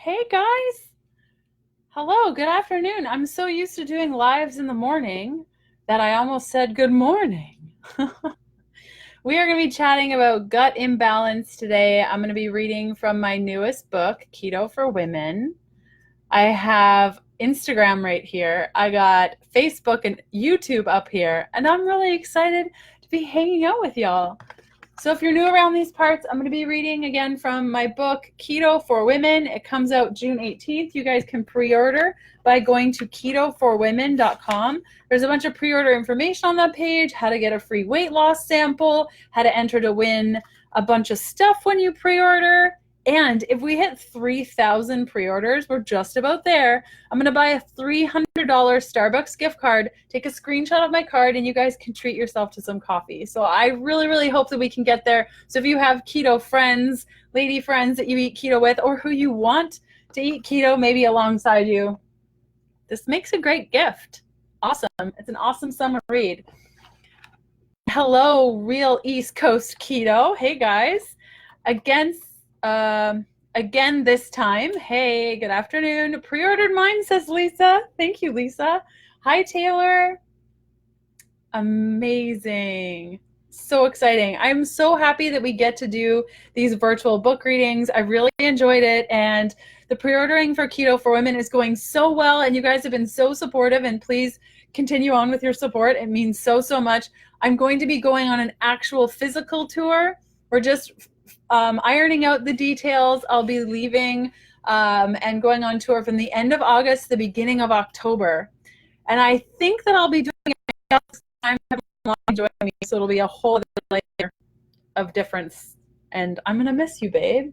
Hey guys. Hello, good afternoon. I'm so used to doing lives in the morning that I almost said good morning. We are going to be chatting about gut imbalance today. I'm going to be reading from my newest book, Keto for Women. I have Instagram right here. I got Facebook and YouTube up here, and I'm really excited to be hanging out with y'all. So if you're new around these parts, I'm going to be reading again from my book, Keto for Women. It comes out June 18th. You guys can pre-order by going to ketoforwomen.com. There's a bunch of pre-order information on that page, how to get a free weight loss sample, how to enter to win a bunch of stuff when you pre-order. And if we hit 3,000 pre-orders, we're just about there. I'm going to buy a $300 Starbucks gift card, take a screenshot of my card, and you guys can treat yourself to some coffee. So I really, really hope that we can get there. So if you have keto friends, lady friends that you eat keto with, or who you want to eat keto maybe alongside you, this makes a great gift. Awesome. It's an awesome summer read. Hello, real East Coast keto. Hey, guys. Again this time. Hey, good afternoon. Pre-ordered mine, says Lisa. Thank you, Lisa. Hi, Taylor. Amazing. So exciting. I'm so happy that we get to do these virtual book readings. I really enjoyed it, and the pre-ordering for Keto for Women is going so well, and you guys have been so supportive, and please continue on with your support. It means so much. I'm going to be going on an actual physical tour. We're just ironing out the details. I'll be leaving and going on tour from the end of August to the beginning of October. And I think that I'll be doing it this time. Join me, so it'll be a whole other layer of difference. And I'm going to miss you, babe.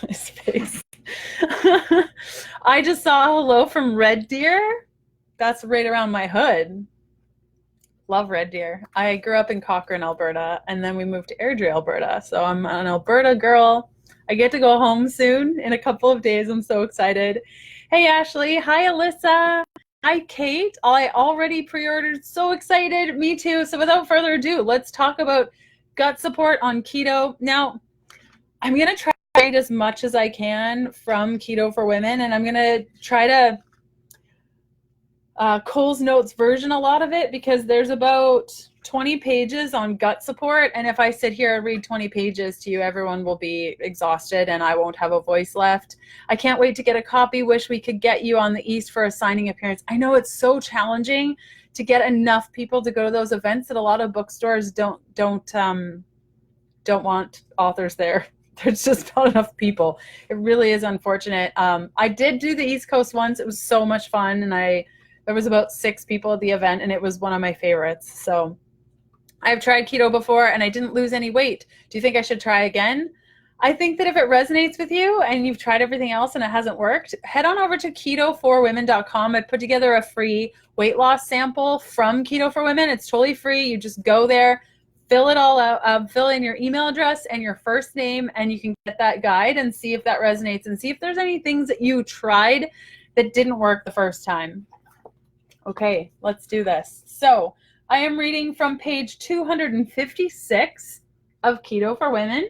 His face. I just saw a hello from Red Deer. That's right around my hood. Love Red Deer. I grew up in Cochrane, Alberta, and then we moved to Airdrie, Alberta. So I'm an Alberta girl. I get to go home soon in a couple of days. I'm so excited. Hey, Ashley. Hi, Alyssa. Hi, Kate. I already pre-ordered. So excited. Me too. So without further ado, let's talk about gut support on keto. Now, I'm going to try to read as much as I can from Keto for Women, and I'm going to try to Cole's Notes version a lot of it, because there's about 20 pages on gut support, and if I sit here and read 20 pages to you, everyone will be exhausted and I won't have a voice left. I can't wait to get a copy. Wish we could get you on the East for a signing appearance. I know it's so challenging to get enough people to go to those events that a lot of bookstores don't want authors there. There's just not enough people. It really is unfortunate. I did do the East Coast once. It was so much fun, and there was about 6 people at the event, and it was one of my favorites. So I've tried keto before, and I didn't lose any weight. Do you think I should try again? I think that if it resonates with you and you've tried everything else and it hasn't worked, head on over to ketoforwomen.com. I put together a free weight loss sample from Keto for Women. It's totally free. You just go there, fill it all out, fill in your email address and your first name, and you can get that guide and see if that resonates and see if there's any things that you tried that didn't work the first time. Okay, let's do this. So I am reading from page 256 of Keto for Women.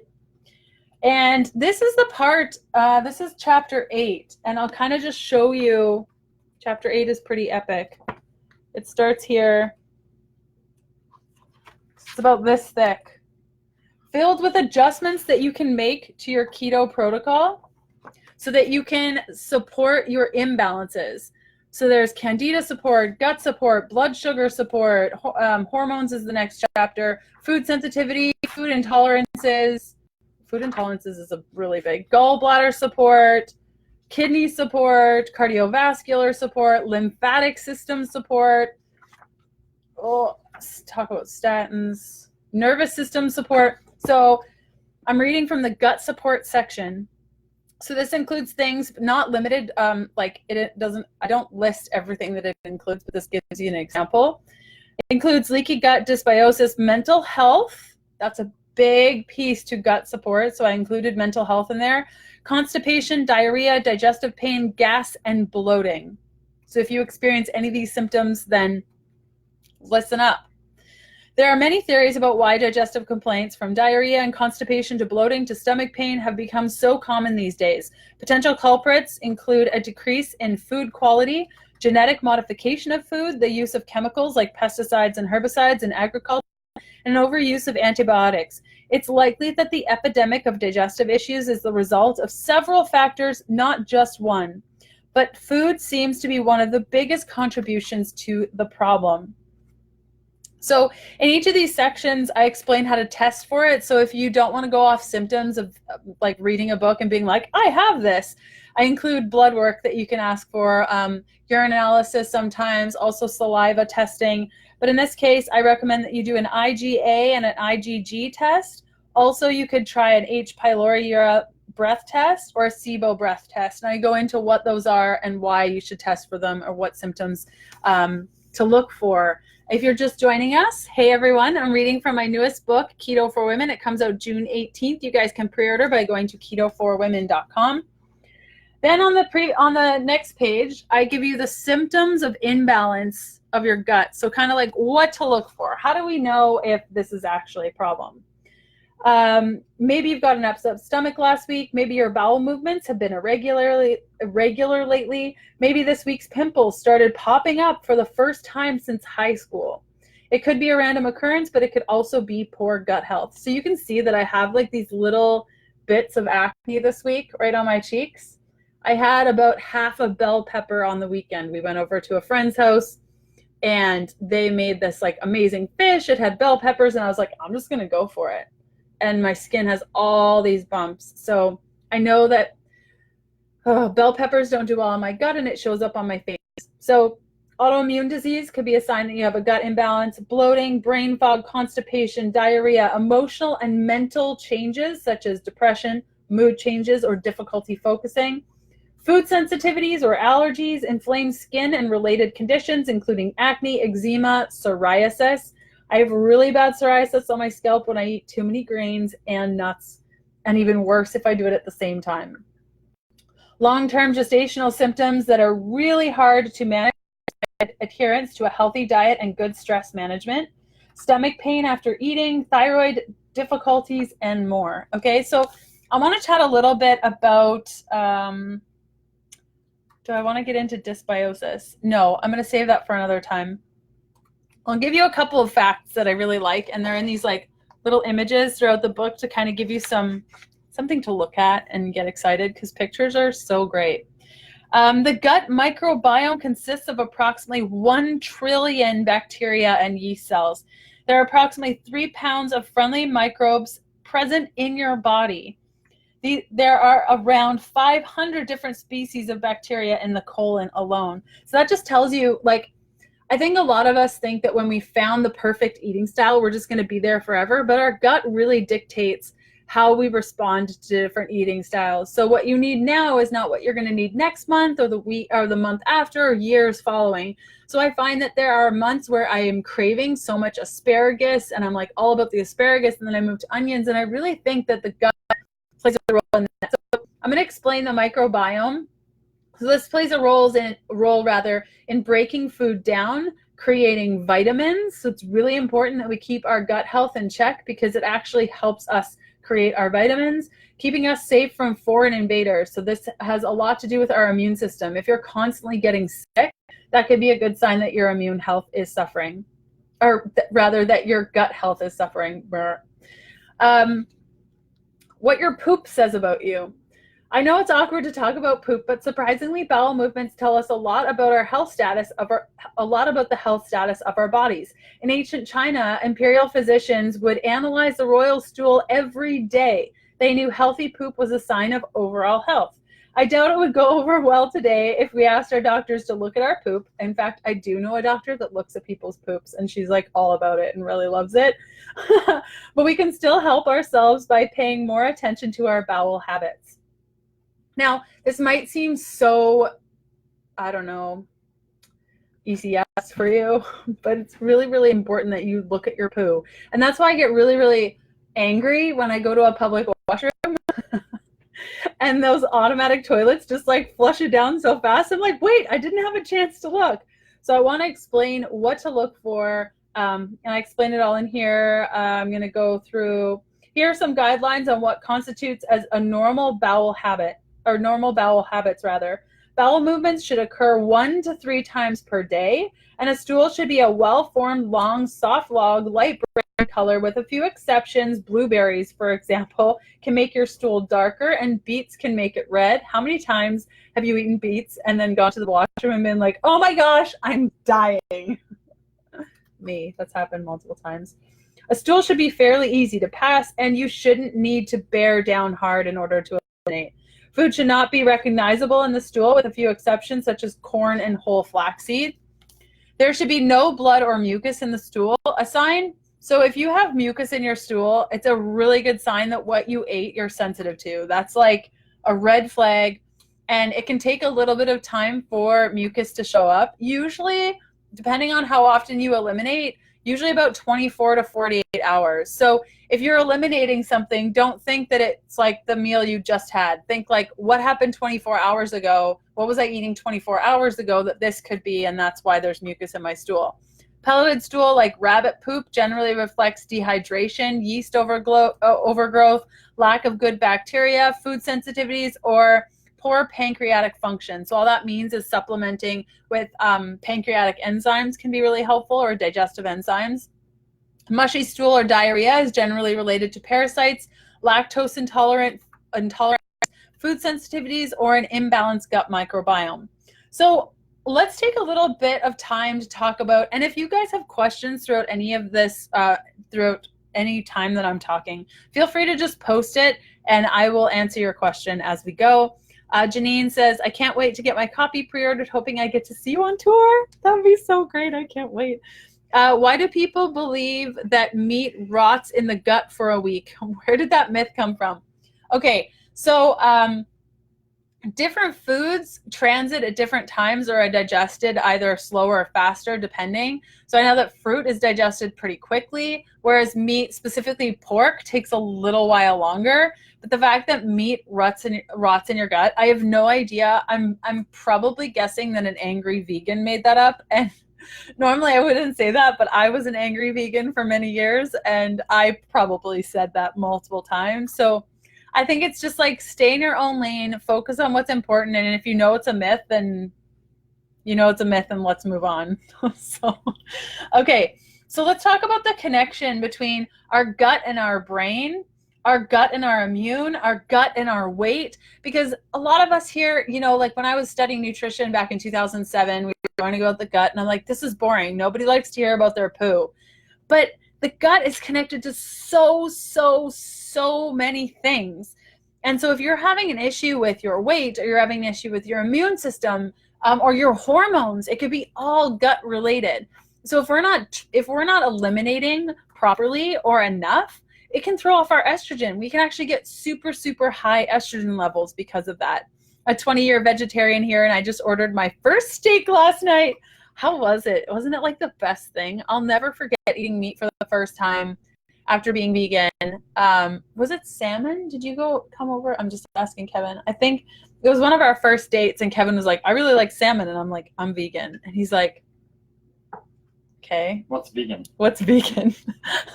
And this is the part, this is chapter 8. And I'll kind of just show you, chapter 8 is pretty epic. It starts here. It's about this thick. Filled with adjustments that you can make to your keto protocol so that you can support your imbalances. So there's candida support, gut support, blood sugar support, hormones is the next chapter, food sensitivity, food intolerances. Food intolerances is a really big. Gallbladder support, kidney support, cardiovascular support, lymphatic system support. Oh, let's talk about statins, nervous system support. So I'm reading from the gut support section. So this includes things not limited, I don't list everything that it includes, but this gives you an example. It includes leaky gut, dysbiosis, mental health. That's a big piece to gut support. So I included mental health in there. Constipation, diarrhea, digestive pain, gas, and bloating. So if you experience any of these symptoms, then listen up. There are many theories about why digestive complaints, from diarrhea and constipation to bloating to stomach pain, have become so common these days. Potential culprits include a decrease in food quality, genetic modification of food, the use of chemicals like pesticides and herbicides in agriculture, and overuse of antibiotics. It's likely that the epidemic of digestive issues is the result of several factors, not just one. But food seems to be one of the biggest contributions to the problem. So in each of these sections, I explain how to test for it. So if you don't want to go off symptoms of like reading a book and being like, I have this, I include blood work that you can ask for, urine analysis sometimes, also saliva testing. But in this case, I recommend that you do an IgA and an IgG test. Also, you could try an H. pylori breath test or a SIBO breath test. And I go into what those are and why you should test for them or what symptoms to look for. If you're just joining us, hey everyone, I'm reading from my newest book, Keto for Women. It comes out June 18th. You guys can pre-order by going to ketoforwomen.com. Then on the next page, I give you the symptoms of imbalance of your gut. So kind of like what to look for. How do we know if this is actually a problem? Maybe you've got an upset stomach last week. Maybe your bowel movements have been irregular lately. Maybe this week's pimples started popping up for the first time since high school. It could be a random occurrence, but it could also be poor gut health. So you can see that I have like these little bits of acne this week right on my cheeks. I had about half a bell pepper on the weekend. We went over to a friend's house and they made this like amazing fish. It had bell peppers and I was like, I'm just going to go for it. And my skin has all these bumps. So I know that bell peppers don't do well on my gut and it shows up on my face. So autoimmune disease could be a sign that you have a gut imbalance. Bloating, brain fog, constipation, diarrhea, emotional and mental changes such as depression, mood changes, or difficulty focusing. Food sensitivities or allergies, inflamed skin and related conditions, including acne, eczema, psoriasis. I have really bad psoriasis on my scalp when I eat too many grains and nuts, and even worse if I do it at the same time. Long-term gestational symptoms that are really hard to manage, adherence to a healthy diet and good stress management, stomach pain after eating, thyroid difficulties, and more. Okay, so I want to chat a little bit about, do I want to get into dysbiosis? No, I'm going to save that for another time. I'll give you a couple of facts that I really like, and they're in these like little images throughout the book to kind of give you something to look at and get excited because pictures are so great. The gut microbiome consists of approximately 1 trillion bacteria and yeast cells. There are approximately 3 pounds of friendly microbes present in your body. There are around 500 different species of bacteria in the colon alone. So that just tells you, like, I think a lot of us think that when we found the perfect eating style, we're just going to be there forever. But our gut really dictates how we respond to different eating styles. So what you need now is not what you're going to need next month or the week or the month after or years following. So I find that there are months where I am craving so much asparagus and I'm like all about the asparagus, and then I move to onions, and I really think that the gut plays a role in that. So I'm going to explain the microbiome. So this plays a role in breaking food down, creating vitamins. So it's really important that we keep our gut health in check because it actually helps us create our vitamins, keeping us safe from foreign invaders. So this has a lot to do with our immune system. If you're constantly getting sick, that could be a good sign that your immune health is suffering, or rather that your gut health is suffering. What your poop says about you. I know it's awkward to talk about poop, but surprisingly, bowel movements tell us a lot about our health status the health status of our bodies. In ancient China, imperial physicians would analyze the royal stool every day. They knew healthy poop was a sign of overall health. I doubt it would go over well today if we asked our doctors to look at our poop. In fact, I do know a doctor that looks at people's poops, and she's like all about it and really loves it. But we can still help ourselves by paying more attention to our bowel habits. Now, this might seem so, I don't know, ECS for you, but it's really, really important that you look at your poo. And that's why I get really, really angry when I go to a public washroom and those automatic toilets just like flush it down so fast. I'm like, wait, I didn't have a chance to look. So I want to explain what to look for And I explain it all in here. I'm going to go through. Here are some guidelines on what constitutes as a normal bowel habit, or normal bowel habits rather. Bowel movements should occur 1 to 3 times per day, and a stool should be a well-formed, long, soft log, light brown color. With a few exceptions, blueberries, for example, can make your stool darker, and beets can make it red. How many times have you eaten beets and then gone to the washroom and been like, oh my gosh, I'm dying? Me, that's happened multiple times. A stool should be fairly easy to pass, and you shouldn't need to bear down hard in order to eliminate. Food should not be recognizable in the stool, with a few exceptions, such as corn and whole flaxseed. There should be no blood or mucus in the stool. A sign, so if you have mucus in your stool, it's a really good sign that what you ate you're sensitive to. That's like a red flag, and it can take a little bit of time for mucus to show up. Usually, depending on how often you eliminate, usually about 24 to 48 hours. So if you're eliminating something, don't think that it's like the meal you just had. Think like, what happened 24 hours ago? What was I eating 24 hours ago that this could be? And that's why there's mucus in my stool. Pelleted stool, like rabbit poop, generally reflects dehydration, yeast overgrowth, lack of good bacteria, food sensitivities, or poor pancreatic function. So all that means is supplementing with pancreatic enzymes can be really helpful, or digestive enzymes. Mushy stool or diarrhea is generally related to parasites, lactose intolerance, food sensitivities, or an imbalanced gut microbiome. So let's take a little bit of time to talk about, and if you guys have questions throughout any of this, throughout any time that I'm talking, feel free to just post it and I will answer your question as we go. Janine says, I can't wait to get my copy pre-ordered, hoping I get to see you on tour. That would be so great. I can't wait. Why do people believe that meat rots in the gut for a week? Where did that myth come from? Okay, so different foods transit at different times or are digested either slower or faster, depending. So I know that fruit is digested pretty quickly, whereas meat, specifically pork, takes a little while longer. But the fact that meat rots in your gut, I have no idea. I'm probably guessing that an angry vegan made that up. And normally I wouldn't say that, but I was an angry vegan for many years, and I probably said that multiple times. So I think it's just like stay in your own lane, focus on what's important, and if you know it's a myth, then you know it's a myth, and let's move on. Okay, so let's talk about the connection between our gut and our brain, our gut and our immune, our gut and our weight, because a lot of us here, you know, like when I was studying nutrition back in 2007, we were going to go about the gut, and I'm like, this is boring. Nobody likes to hear about their poo. But the gut is connected to so many things. And so if you're having an issue with your weight, or you're having an issue with your immune system, or your hormones, it could be all gut related. So if we're not eliminating properly or enough, it can throw off our estrogen. We can actually get super high estrogen levels because of that. A 20-year vegetarian here, and I just ordered my first steak last night. How was it? Wasn't it like the best thing? I'll never forget eating meat for the first time after being vegan. Was it salmon? Did you come over? I'm just asking Kevin. I think it was one of our first dates, and Kevin was like, I really like salmon. And I'm like, I'm vegan. And he's like, okay. What's vegan? What's vegan?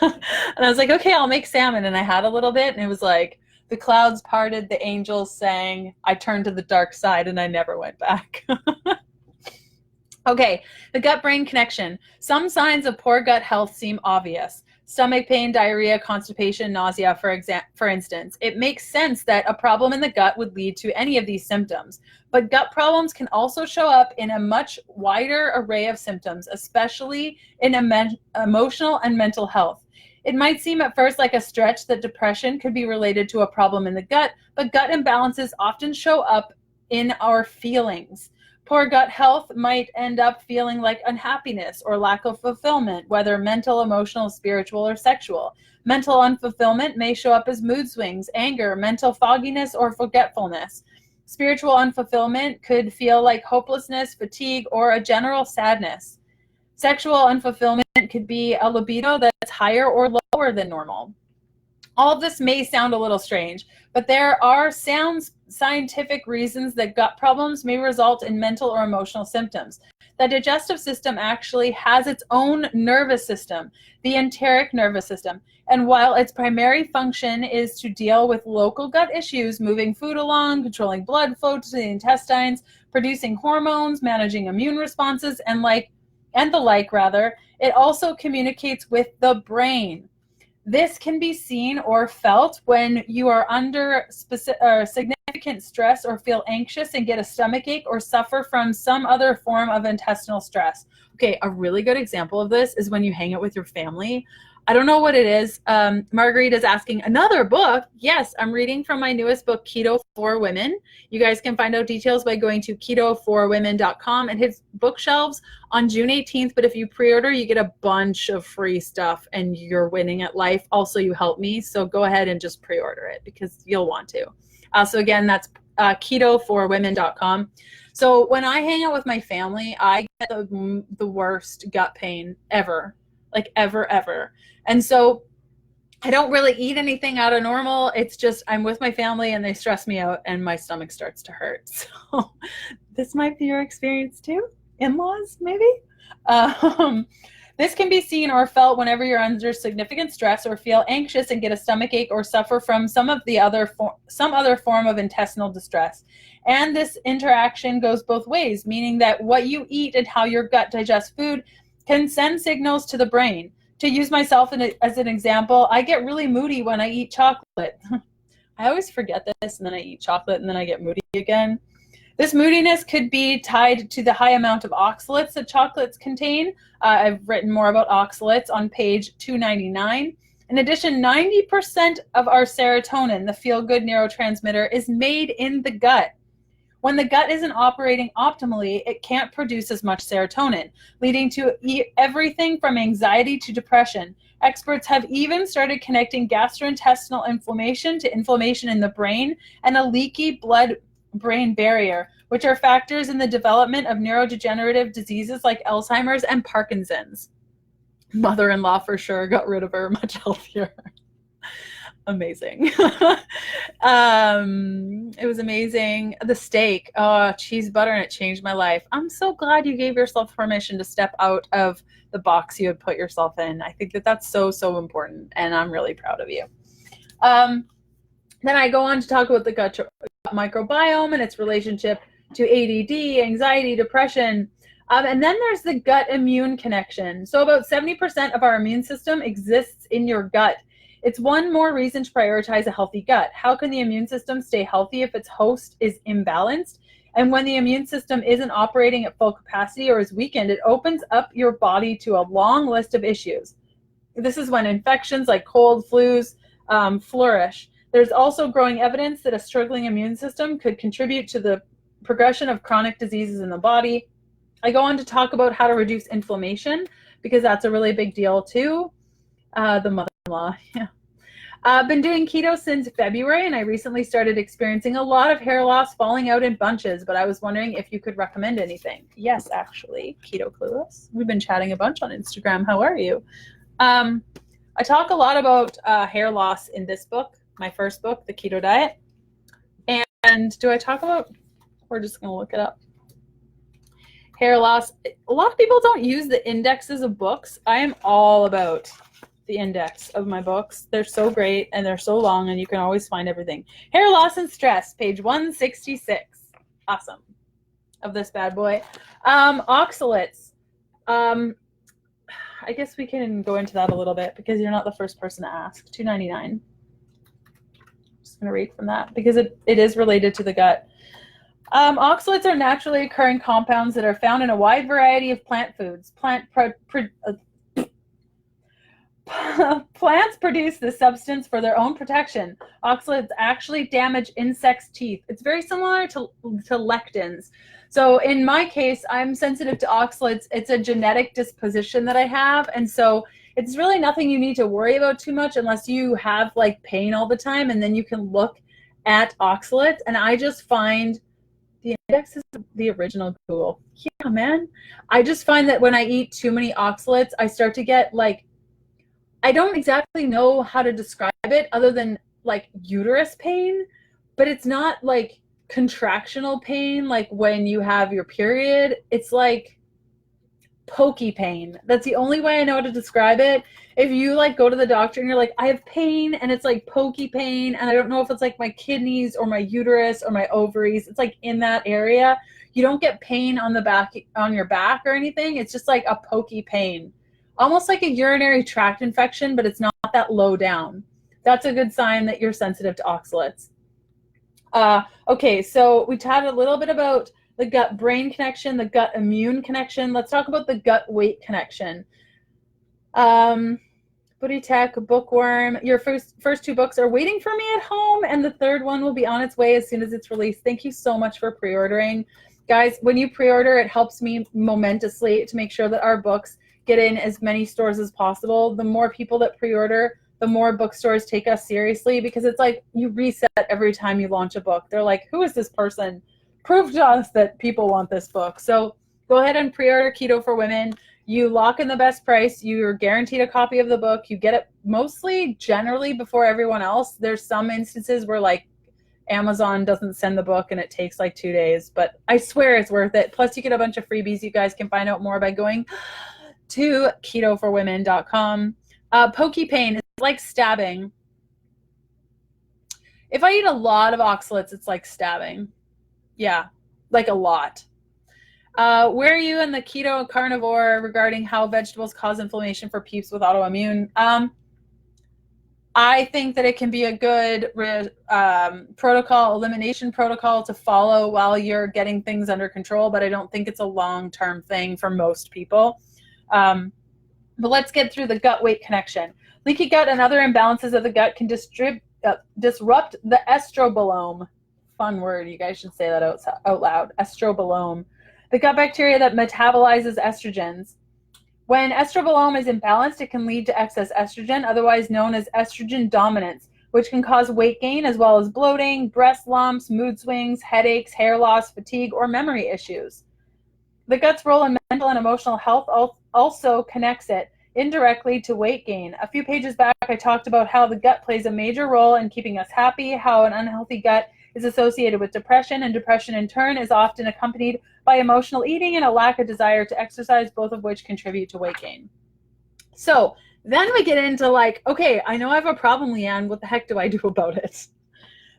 And I was like, okay, I'll make salmon. And I had a little bit, and it was like, the clouds parted, the angels sang, I turned to the dark side, and I never went back. Okay, the gut-brain connection. Some signs of poor gut health seem obvious. Stomach pain, diarrhea, constipation, nausea, for instance. It makes sense that a problem in the gut would lead to any of these symptoms. But gut problems can also show up in a much wider array of symptoms, especially in emotional and mental health. It might seem at first like a stretch that depression could be related to a problem in the gut, but gut imbalances often show up in our feelings. Poor gut health might end up feeling like unhappiness or lack of fulfillment, whether mental, emotional, spiritual, or sexual. Mental unfulfillment may show up as mood swings, anger, mental fogginess, or forgetfulness. Spiritual unfulfillment could feel like hopelessness, fatigue, or a general sadness. Sexual unfulfillment could be a libido that's higher or lower than normal. All of this may sound a little strange, but there are sound scientific reasons that gut problems may result in mental or emotional symptoms. The digestive system actually has its own nervous system, the enteric nervous system. And while its primary function is to deal with local gut issues, moving food along, controlling blood flow to the intestines, producing hormones, managing immune responses, and the like, it also communicates with the brain. This can be seen or felt when you are under significant stress or feel anxious and get a stomach ache or suffer from some other form of intestinal stress. Okay, a really good example of this is when you hang out with your family. I don't know what it is. Marguerite is asking, another book? Yes, I'm reading from my newest book, Keto for Women. You guys can find out details by going to ketoforwomen.com. It hits bookshelves on June 18th, but if you pre-order, you get a bunch of free stuff and you're winning at life. Also, you help me, so go ahead and just pre-order it because you'll want to. So again, that's ketoforwomen.com. So when I hang out with my family, I get the worst gut pain ever, like ever. And so I don't really eat anything out of normal. It's just I'm with my family and they stress me out and my stomach starts to hurt. So this might be your experience too. In-laws, maybe? This can be seen or felt whenever you're under significant stress or feel anxious and get a stomach ache or suffer from some other form of intestinal distress. And this interaction goes both ways, meaning that what you eat and how your gut digests food can send signals to the brain. To use myself as an example, I get really moody when I eat chocolate. I always forget this, and then I eat chocolate, and then I get moody again. This moodiness could be tied to the high amount of oxalates that chocolates contain. I've written more about oxalates on page 299. In addition, 90% of our serotonin, the feel-good neurotransmitter, is made in the gut. When the gut isn't operating optimally, it can't produce as much serotonin, leading to everything from anxiety to depression. Experts have even started connecting gastrointestinal inflammation to inflammation in the brain and a leaky blood-brain barrier, which are factors in the development of neurodegenerative diseases like Alzheimer's and Parkinson's. Mother-in-law for sure got rid of her, much healthier. Amazing. It was amazing. The steak, cheese butter, and it changed my life. I'm so glad you gave yourself permission to step out of the box you had put yourself in. I think that's so important, and I'm really proud of you. Then I go on to talk about the gut microbiome and its relationship to ADD, anxiety, depression. And then there's the gut immune connection. So about 70% of our immune system exists in your gut. It's one more reason to prioritize a healthy gut. How can the immune system stay healthy if its host is imbalanced? And when the immune system isn't operating at full capacity or is weakened, it opens up your body to a long list of issues. This is when infections like cold, flus flourish. There's also growing evidence that a struggling immune system could contribute to the progression of chronic diseases in the body. I go on to talk about how to reduce inflammation because that's a really big deal too. The mother-in-law, yeah. I've been doing keto since February, and I recently started experiencing a lot of hair loss falling out in bunches, but I was wondering if you could recommend anything. Yes, actually, Keto Clueless. We've been chatting a bunch on Instagram. How are you? I talk a lot about hair loss in this book, my first book, The Keto Diet. And do I talk about, we're just going to look it up. Hair loss. A lot of people don't use the indexes of books. I am all about the index of my books. They're so great and they're so long and you can always find everything. Hair loss and stress, page 166. Awesome. Of this bad boy. Oxalates. I guess we can go into that a little bit because you're not the first person to ask. $2.99. Just going to read from that because it is related to the gut. Oxalates are naturally occurring compounds that are found in a wide variety of plant foods. Plants produce this substance for their own protection. Oxalates actually damage insects' teeth. It's very similar to lectins. So in my case, I'm sensitive to oxalates. It's a genetic disposition that I have. And so it's really nothing you need to worry about too much unless you have like pain all the time. And then you can look at oxalates. And I just find the index is the original Google. Yeah, man. I just find that when I eat too many oxalates, I start to get like, I don't exactly know how to describe it other than like uterus pain, but it's not like contractional pain like when you have your period. It's like pokey pain. That's the only way I know how to describe it. If you like go to the doctor and you're like, I have pain and it's like pokey pain and I don't know if it's like my kidneys or my uterus or my ovaries, it's like in that area. You don't get pain on the back, on your back or anything. It's just like a pokey pain, almost like a urinary tract infection, but it's not that low down. That's a good sign that you're sensitive to oxalates. Okay, so we chatted a little bit about the gut-brain connection, the gut-immune connection. Let's talk about the gut-weight connection. Booty Tech, Bookworm, your first two books are waiting for me at home, and the third one will be on its way as soon as it's released. Thank you so much for pre-ordering. Guys, when you pre-order, it helps me momentously to make sure that our books get in as many stores as possible. The more people that pre-order, the more bookstores take us seriously, because it's like you reset every time you launch a book. They're like, who is this person? Prove to us that people want this book. So go ahead and pre-order Keto for Women. You lock in the best price. You're guaranteed a copy of the book. You get it mostly generally before everyone else. There's some instances where like Amazon doesn't send the book and it takes like 2 days, but I swear it's worth it. Plus you get a bunch of freebies. You guys can find out more by going to ketoforwomen.com. Pokey pain is like stabbing. If I eat a lot of oxalates, it's like stabbing. Yeah, like a lot. Where are you in the keto carnivore regarding how vegetables cause inflammation for peeps with autoimmune? I think that it can be a good elimination protocol to follow while you're getting things under control, but I don't think it's a long-term thing for most people. But let's get through the gut-weight connection. Leaky gut and other imbalances of the gut can disrupt the estrobolome. Fun word. You guys should say that out loud. Estrobolome. The gut bacteria that metabolizes estrogens. When estrobolome is imbalanced, it can lead to excess estrogen, otherwise known as estrogen dominance, which can cause weight gain as well as bloating, breast lumps, mood swings, headaches, hair loss, fatigue, or memory issues. The gut's role in mental and emotional health also connects it indirectly to weight gain. A few pages back, I talked about how the gut plays a major role in keeping us happy, how an unhealthy gut is associated with depression, and depression in turn is often accompanied by emotional eating and a lack of desire to exercise, both of which contribute to weight gain. So then we get into like, okay, I know I have a problem, Leanne. What the heck do I do about it?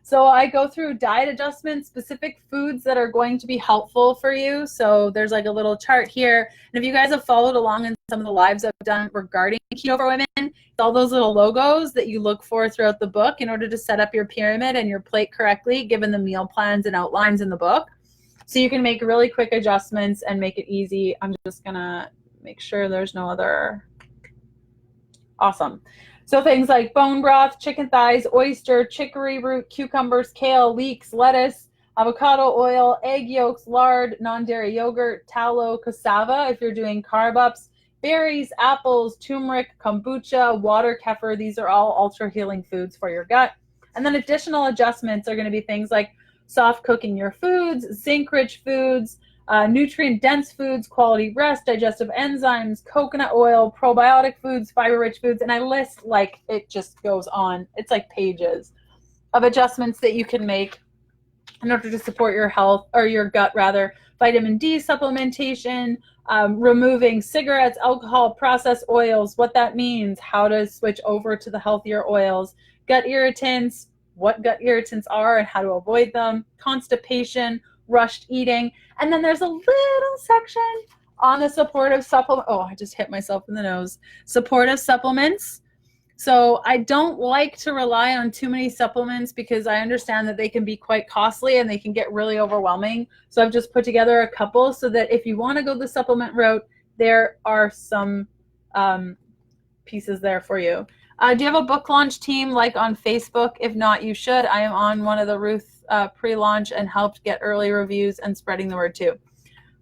So I go through diet adjustments, specific foods that are going to be helpful for you. So there's like a little chart here. And if you guys have followed along in some of the lives I've done regarding Keto for Women, it's all those little logos that you look for throughout the book in order to set up your pyramid and your plate correctly, given the meal plans and outlines in the book. So you can make really quick adjustments and make it easy. I'm just going to make sure there's no other. Awesome. So things like bone broth, chicken thighs, oyster, chicory root, cucumbers, kale, leeks, lettuce, avocado oil, egg yolks, lard, non-dairy yogurt, tallow, cassava if you're doing carb ups, berries, apples, turmeric, kombucha, water, kefir. These are all ultra healing foods for your gut. And then additional adjustments are going to be things like soft cooking your foods, zinc-rich foods, nutrient-dense foods, quality rest, digestive enzymes, coconut oil, probiotic foods, fiber-rich foods, and I list like it just goes on. It's like pages of adjustments that you can make in order to support your health, or your gut rather. Vitamin D supplementation, removing cigarettes, alcohol, processed oils, what that means, how to switch over to the healthier oils, gut irritants, what gut irritants are and how to avoid them, constipation, rushed eating. And then there's a little section on the supportive supplement. Oh, I just hit myself in the nose. Supportive supplements. So I don't like to rely on too many supplements because I understand that they can be quite costly and they can get really overwhelming. So I've just put together a couple so that if you want to go the supplement route, there are some pieces there for you. Do you have a book launch team like on Facebook? If not, you should. I am on one of the Ruth pre-launch and helped get early reviews and spreading the word too.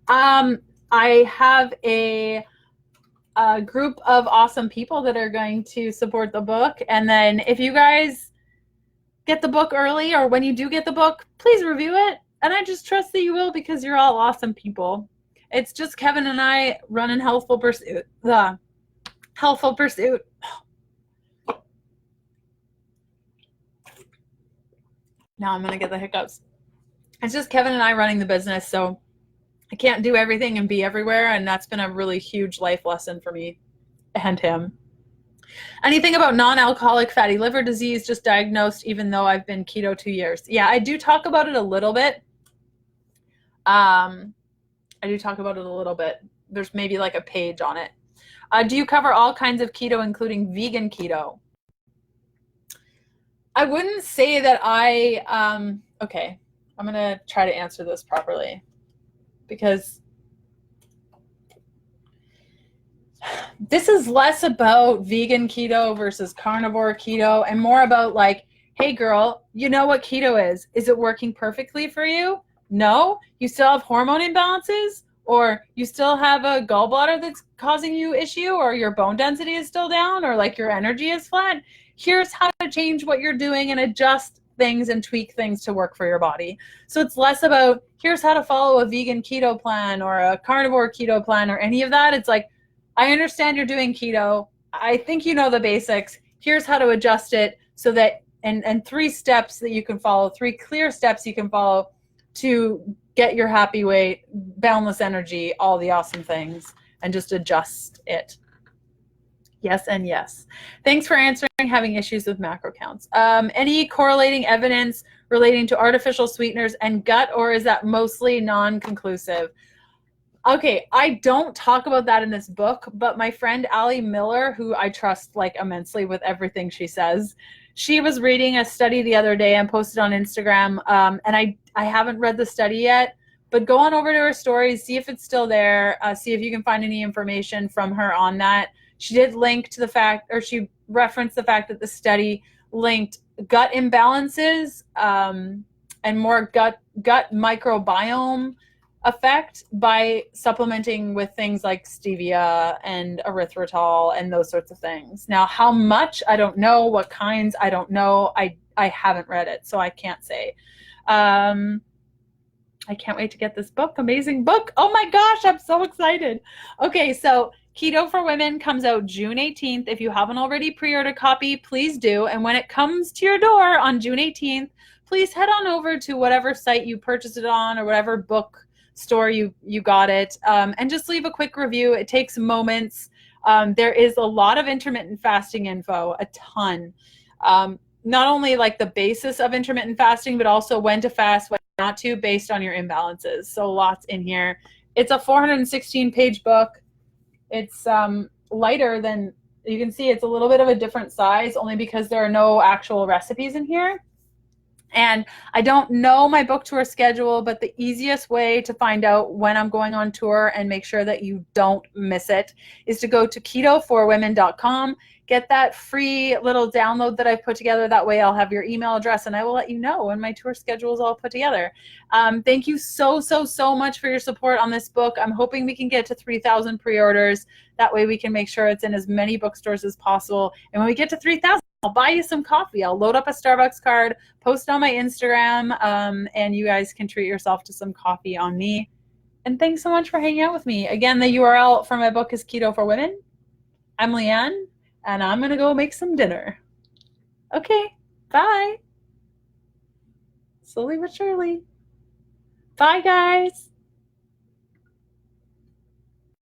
I have a group of awesome people that are going to support the book. And then if you guys get the book early, or when you do get the book, please review it. And I just trust that you will, because you're all awesome people. It's just Kevin and I running Healthful Pursuit. The Healthful Pursuit. Now I'm going to get the hiccups. It's just Kevin and I running the business. So I can't do everything and be everywhere, and that's been a really huge life lesson for me and him. Anything about non-alcoholic fatty liver disease, just diagnosed even though I've been keto 2 years. Yeah, I do talk about it a little bit. There's maybe like a page on it. Do you cover all kinds of keto, including vegan keto? I wouldn't say that okay, I'm going to try to answer this properly, because this is less about vegan keto versus carnivore keto and more about like, hey girl, you know what keto is. Is it working perfectly for you? No? You still have hormone imbalances? Or you still have a gallbladder that's causing you issue? Or your bone density is still down? Or like your energy is flat? Here's how to change what you're doing and adjust things and tweak things to work for your body. So it's less about here's how to follow a vegan keto plan or a carnivore keto plan or any of that. It's like, I understand you're doing keto. I think you know the basics. Here's how to adjust it so that, and 3 steps that you can follow, 3 clear steps you can follow to get your happy weight, boundless energy, all the awesome things, and just adjust it. Yes and yes. Thanks for answering having issues with macro counts. Any correlating evidence relating to artificial sweeteners and gut, or is that mostly non-conclusive? Okay, I don't talk about that in this book, but my friend Allie Miller, who I trust like immensely with everything she says, she was reading a study the other day and posted on Instagram, and I haven't read the study yet, but go on over to her stories, see if it's still there, see if you can find any information from her on that. She did link to the fact, or she referenced the fact that the study linked gut imbalances and more gut microbiome effect by supplementing with things like stevia and erythritol and those sorts of things. Now, how much, I don't know. What kinds, I don't know. I haven't read it, so I can't say. I can't wait to get this book. Amazing book. Oh my gosh, I'm so excited. Okay, so Keto for Women comes out June 18th. If you haven't already pre-ordered a copy, please do. And when it comes to your door on June 18th, please head on over to whatever site you purchased it on or whatever book store you got it, and just leave a quick review. It takes moments. There is a lot of intermittent fasting info, a ton. Not only like the basis of intermittent fasting, but also when to fast, when not to, based on your imbalances. So lots in here. It's a 416-page book. It's lighter than, you can see it's a little bit of a different size only because there are no actual recipes in here. And I don't know my book tour schedule, but the easiest way to find out when I'm going on tour and make sure that you don't miss it is to go to ketoforwomen.com. Get that free little download that I've put together. That way I'll have your email address and I will let you know when my tour schedule is all put together. Thank you so much for your support on this book. I'm hoping we can get to 3,000 pre-orders. That way we can make sure it's in as many bookstores as possible. And when we get to 3,000, I'll buy you some coffee. I'll load up a Starbucks card, post on my Instagram, and you guys can treat yourself to some coffee on me. And thanks so much for hanging out with me. Again, the URL for my book is Keto for Women. I'm Leanne, and I'm going to go make some dinner. Okay, bye. Slowly but surely. Bye, guys.